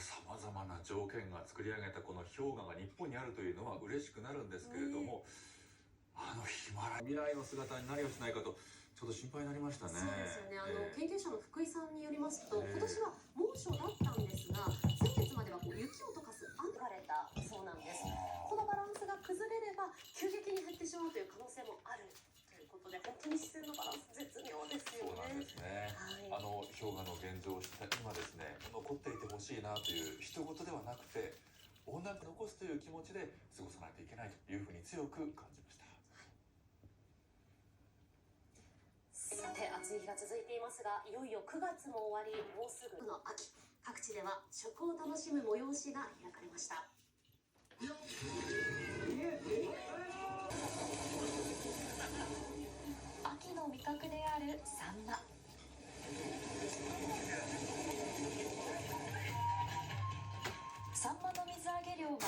さまざまな条件が作り上げたこの氷河が日本にあるというのは嬉しくなるんですけれども、ヒマラヤ未来の姿になりはしないかとちょっと心配になりましたね。そうですよね。研究者の福井さんによりますと、今年は猛暑だったんですが、先月までは雪を溶かす雨がれたそうなんです。このバランスが崩れれば急激に減ってしまうという可能性もあるということで、本当に自然のバランス絶妙ですよね。そうなんですね。はい、氷河の現状を知った今ですね、残っていてほしいなという一言ではなくて、温暖化を残すという気持ちで過ごさないといけないというふうに強く感じました。さて、暑い日が続いていますが、いよいよ9月も終わり、もうすぐの秋。各地では食を楽しむ催しが開かれました。秋の味覚であるサンマ。サンマの水揚げ量が